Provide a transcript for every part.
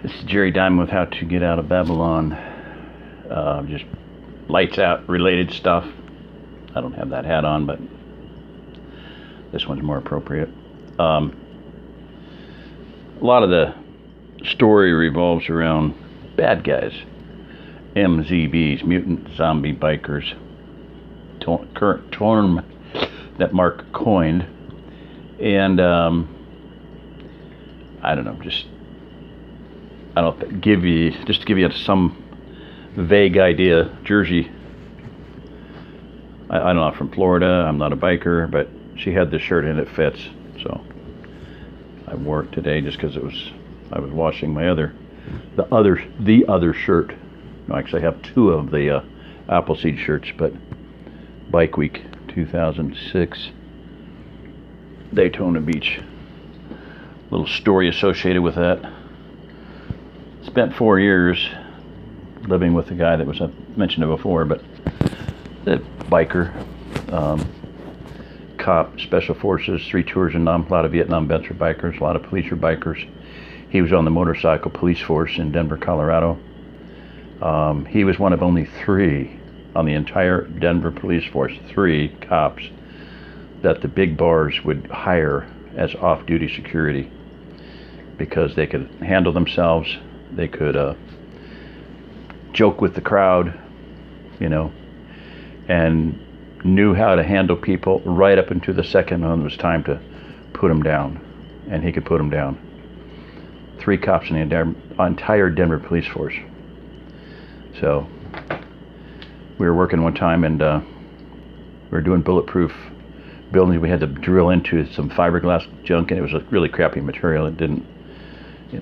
This is Jerry Diamond with How to Get Out of Babylon. Just lights out related stuff. I don't have that hat on, but this one's more appropriate. A lot of the story revolves around bad guys, MZBs, mutant zombie bikers, current term that Mark coined. And I don't know, to give you some vague idea. Jersey, I'm not from Florida, I'm not a biker, but she had this shirt and it fits, so I wore it today just because I was washing the other shirt. No, actually I have two of the Appleseed shirts, but Bike Week 2006 Daytona Beach, little story associated with that. Spent 4 years living with the guy that I mentioned it before, but the biker, cop, special forces, 3 tours in Nam, a lot of Vietnam vets are bikers, a lot of police are bikers. He was on the motorcycle police force in Denver, Colorado. He was one of only 3 on the entire Denver police force, 3 cops that the big bars would hire as off-duty security because they could handle themselves. They could joke with the crowd, and knew how to handle people right up into the second when it was time to put them down, and he could put them down. 3 cops in the entire Denver police force. So we were working one time, and we were doing bulletproof buildings. We had to drill into some fiberglass junk, and it was a really crappy material. It didn't,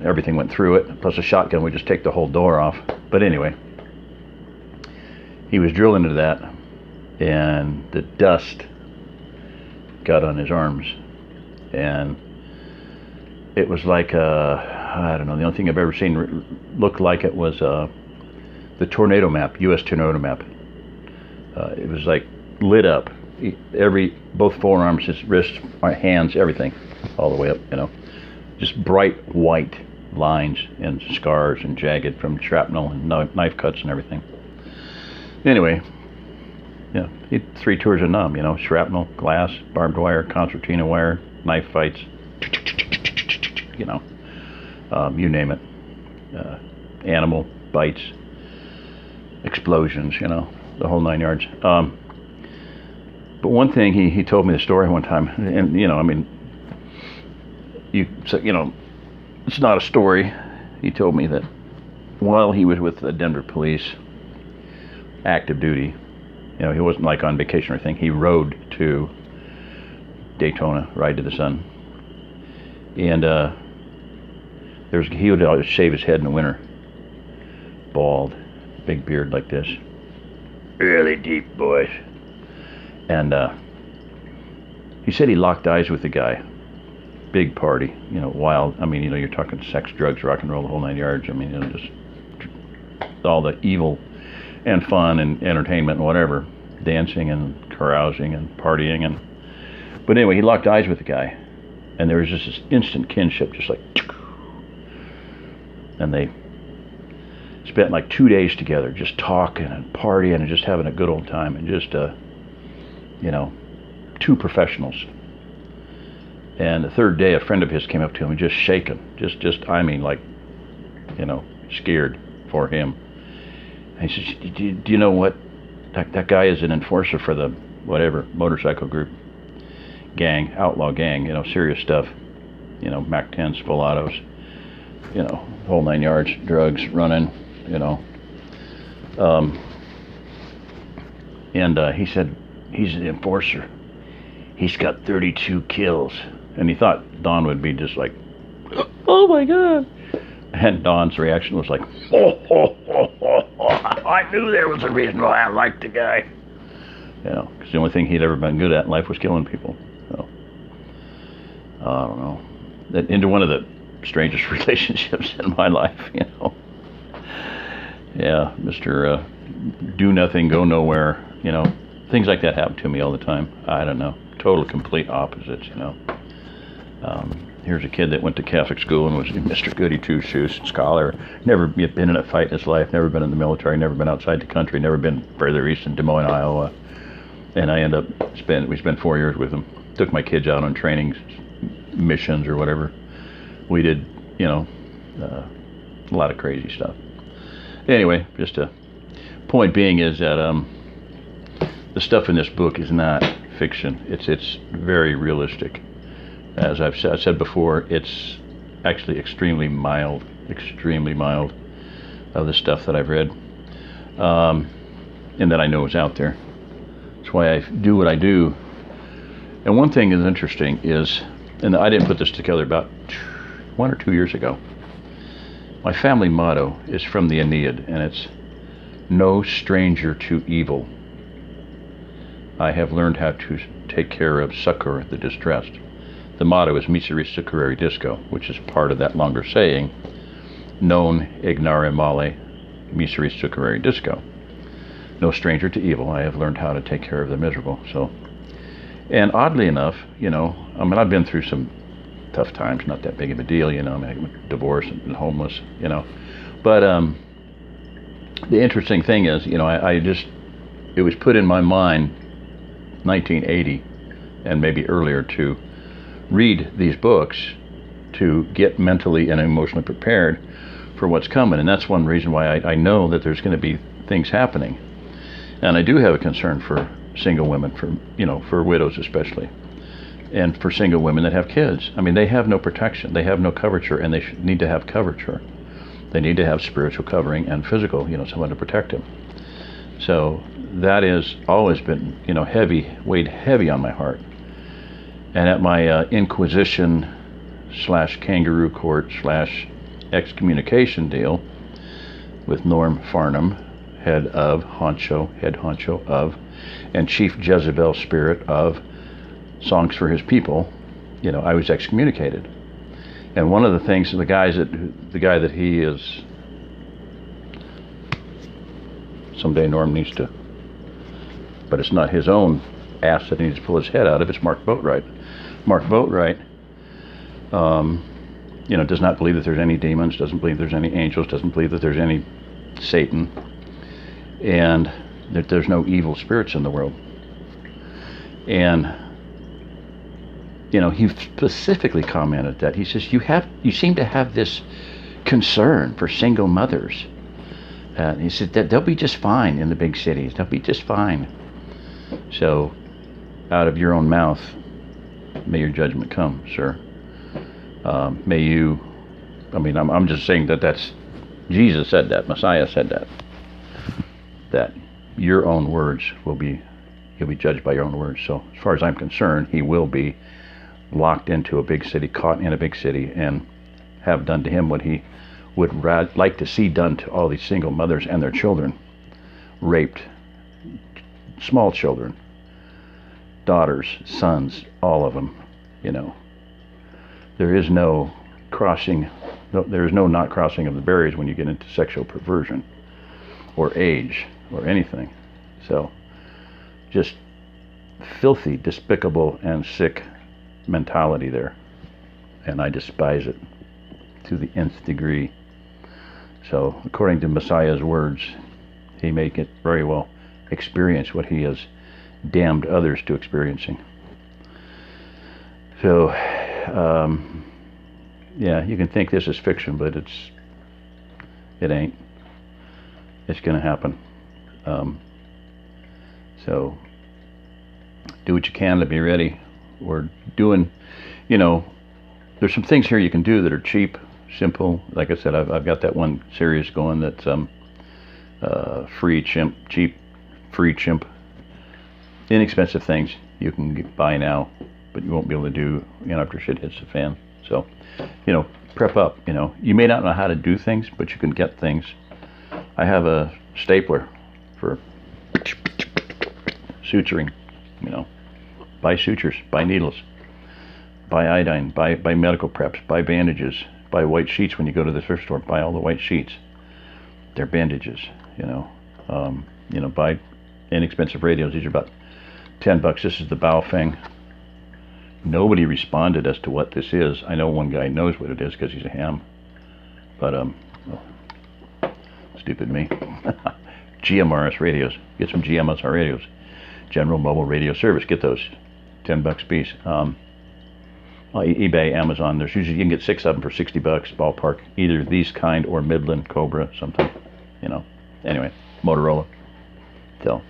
everything went through it. Plus a shotgun would just take the whole door off. But anyway, he was drilling into that, and the dust got on his arms, and it was like I don't know, the only thing I've ever seen looked like it was the tornado map, U.S. tornado map. It was like lit up, both forearms, his wrists, my hands, everything, all the way up, just bright white lines and scars and jagged from shrapnel and knife cuts and everything. Anyway, yeah, he had 3 tours of Nam, shrapnel, glass, barbed wire, concertina wire, knife fights, you name it, animal bites, explosions, the whole 9 yards. But one thing, he told me the story one time, and it's not a story. He told me that while he was with the Denver police, active duty, he wasn't like on vacation or anything. He rode to Daytona, Ride to the Sun, and he would always shave his head in the winter, bald, big beard like this, really deep voice, and he said he locked eyes with the guy. Big party, wild. You're talking sex, drugs, rock and roll, the whole 9 yards. Just all the evil and fun and entertainment and whatever, dancing and carousing and partying. But anyway, he locked eyes with the guy, and there was just this instant kinship, just like, and they spent like 2 days together, just talking and partying and just having a good old time, and just, 2 professionals. And the 3rd day, a friend of his came up to him and just shaken, scared for him. And he says, do you know what? That guy is an enforcer for the whatever motorcycle group, gang, outlaw gang, serious stuff, Mac 10s, full autos, whole 9 yards, drugs, running, and he said, he's an enforcer. He's got 32 kills. And he thought Don would be just like, oh my God. And Don's reaction was like, I knew there was a reason why I liked the guy. Because the only thing he'd ever been good at in life was killing people. So, I don't know. That into one of the strangest relationships in my life, Yeah, Mr. Do nothing, go nowhere, things like that happen to me all the time. I don't know. Total, complete opposites, here's a kid that went to Catholic school and was Mr. Goody Two-Shoes, scholar, never been in a fight in his life, never been in the military, never been outside the country, never been further east in Des Moines, Iowa. And I we spent 4 years with him. Took my kids out on training missions or whatever. We did, a lot of crazy stuff. Anyway, just a point being is that the stuff in this book is not fiction. It's very realistic. As I've said before, it's actually extremely mild of the stuff that I've read, and that I know is out there. That's why I do what I do. And one thing is interesting is, and I didn't put this together about 1 or 2 years ago. My family motto is from the Aeneid, and it's "No stranger to evil. I have learned how to take care of, succor the distressed." The motto is Miseris Succurrere Disco, which is part of that longer saying, "Non ignare male, miseris succurrere disco." No stranger to evil. I have learned how to take care of the miserable. So, and oddly enough, I've been through some tough times, not that big of a deal, I mean, divorce and been homeless, But the interesting thing is, it was put in my mind 1980 and maybe earlier to read these books to get mentally and emotionally prepared for what's coming. And that's one reason why I know that there's going to be things happening. And I do have a concern for single women, for widows especially, and for single women that have kids. I mean, they have no protection, they have no coverture, and they need to have coverture. They need to have spiritual covering and physical, someone to protect them. So that has always been, weighed heavy on my heart. And at my Inquisition / kangaroo court / excommunication deal with Norm Farnham, head honcho of, and chief Jezebel spirit of Songs for His People, I was excommunicated. And one of the things, the guy that he is, someday Norm needs to, but it's not his own ass that he needs to pull his head out of, it's Mark Boatwright. Mark Boatwright, does not believe that there's any demons, doesn't believe there's any angels, doesn't believe that there's any Satan, and that there's no evil spirits in the world. And he specifically commented that he says you seem to have this concern for single mothers. He said that they'll be just fine in the big cities. They'll be just fine. So, out of your own mouth, may your judgment come, sir. May you. I'm just saying that's Jesus said that. Messiah said that. That your own words you'll be judged by your own words. So, as far as I'm concerned, he will be locked into a big city, caught in a big city, and have done to him what he would like to see done to all these single mothers and their children. Raped, small children, daughters, sons, all of them, There is no crossing, there is no not crossing of the barriers when you get into sexual perversion or age or anything. So, just filthy, despicable, and sick mentality there, and I despise it to the nth degree. So, according to Messiah's words, he may get very well experience what he has damned others to experiencing. So, you can think this is fiction, but it ain't. It's going to happen. So, do what you can to be ready. We're doing, there's some things here you can do that are cheap, simple. Like I said, I've got that one series going that's cheap, free chimp, inexpensive things you can buy now, but you won't be able to do, after shit hits the fan. So, prep up. You may not know how to do things, but you can get things. I have a stapler for suturing. Buy sutures, buy needles, buy iodine, buy medical preps, buy bandages, buy white sheets when you go to the thrift store. Buy all the white sheets. They're bandages. Buy inexpensive radios. These are about $10. This is the Baofeng Nobody responded as to what this is. I know one guy knows what it is because he's a ham. But, well, stupid me. GMRS radios. Get some GMRS radios. General Mobile Radio Service. Get those. $10 a piece. eBay, Amazon. There's usually, you can get 6 of them for $60, ballpark. Either these kind or Midland, Cobra, something. You know. Anyway, Motorola. So,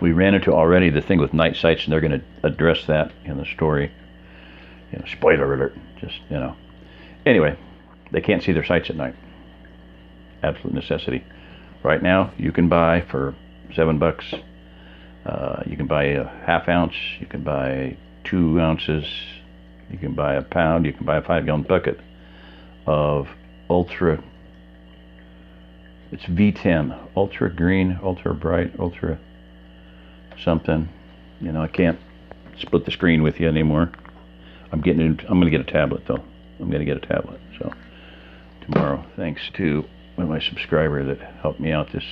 we ran into already the thing with night sights, and they're going to address that in the story. You know, spoiler alert. Just, you know. Anyway, they can't see their sights at night. Absolute necessity. Right now, you can buy for $7. You can buy a ½ ounce. You can buy 2 ounces. You can buy a pound. You can buy a 5-gallon bucket of ultra. It's V10, ultra green, ultra bright, ultra something. You know, I can't split the screen with you anymore. I'm going to get a tablet though. I'm going to get a tablet. So tomorrow, thanks to my subscriber that helped me out this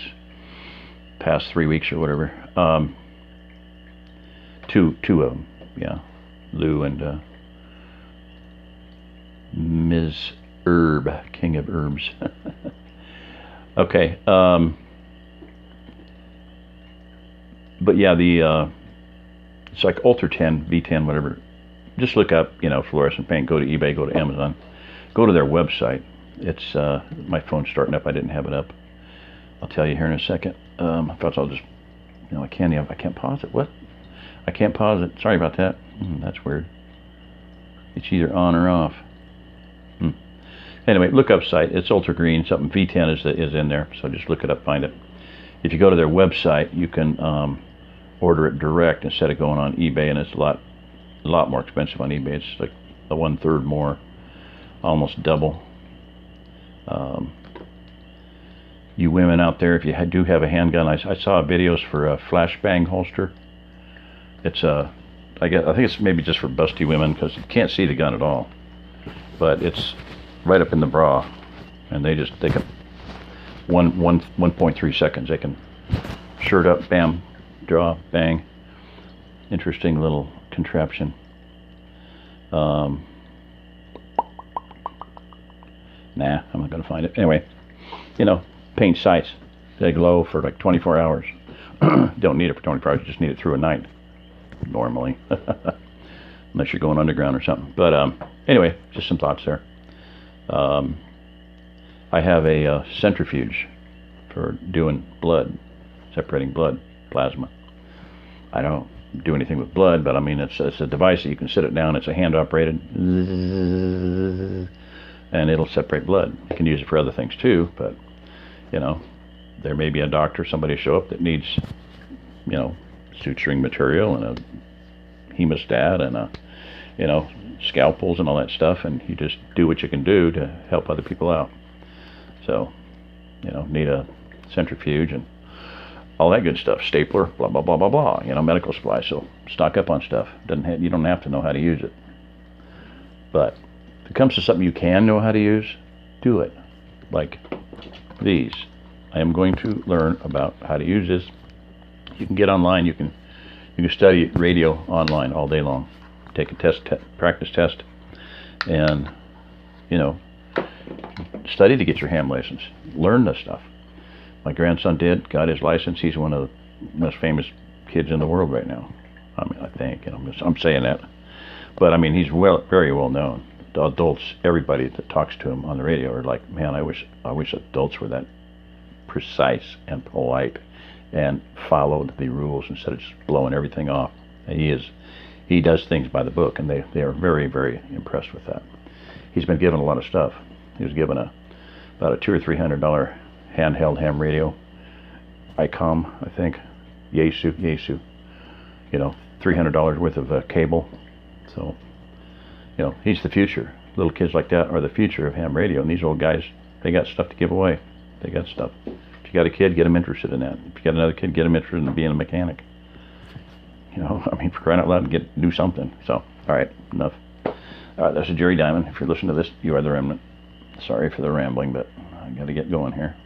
past 3 weeks or whatever. Two of them, yeah, Lou and Ms. Herb, King of Herbs. Okay, but yeah, it's like Ultra 10, V10, whatever. Just look up, you know, fluorescent paint. Go to eBay, go to Amazon, go to their website. It's my phone's starting up. I didn't have it up. I'll tell you here in a second. Perhaps I'll just, you know, I can't pause it. What? I can't pause it. Sorry about that. That's weird. It's either on or off. Anyway, look up site. It's ultra green. Something V10 is in there. So just look it up, find it. If you go to their website, you can order it direct instead of going on eBay, and it's a lot more expensive on eBay. It's like a 1/3 more, almost double. You women out there, if you do have a handgun, I saw videos for a flashbang holster. It's I think it's maybe just for busty women because you can't see the gun at all, but it's right up in the bra, and they can 1.3 seconds they can shirt up, bam, draw, bang. Interesting little contraption. Nah, I'm not gonna find it. Anyway, you know, paint sights. They glow for like 24 hours. Don't need it for 24 hours. You just need it through a night normally, unless you're going underground or something. But anyway, just some thoughts there. I have a centrifuge for doing blood, separating blood, plasma. I don't do anything with blood, but I mean, it's a device that you can sit it down. It's a hand operated, and it'll separate blood. You can use it for other things too, but you know, there may be a doctor, somebody show up that needs, you know, suturing material and a hemostat and a, you know, scalpels and all that stuff, and you just do what you can do to help other people out. So, you know, need a centrifuge and all that good stuff, stapler, blah blah blah blah blah, you know, medical supplies. So stock up on stuff. You don't have to know how to use it, but if it comes to something you can know how to use, do it. Like these, I am going to learn about how to use this. You can get online. You can study radio online all day long. Take a test, practice test, and you know, study to get your ham license. Learn this stuff. My grandson got his license. He's one of the most famous kids in the world right now. I mean, I think, you know, I'm saying that, but I mean, he's very well known. The adults, everybody that talks to him on the radio are like, man, I wish adults were that precise and polite and followed the rules instead of just blowing everything off. And he does things by the book, and they are very, very impressed with that. He's been given a lot of stuff. He was given about a $200 or $300 handheld ham radio, ICOM, I think, Yaesu, you know, $300 worth of cable. So, you know, he's the future. Little kids like that are the future of ham radio, and these old guys, they got stuff to give away. They got stuff. If you got a kid, get them interested in that. If you got another kid, get them interested in being a mechanic. You know, I mean, for crying out loud, do something. So, all right, enough. All right, that's a Jerry Diamond. If you're listening to this, you are the remnant. Sorry for the rambling, but I got to get going here.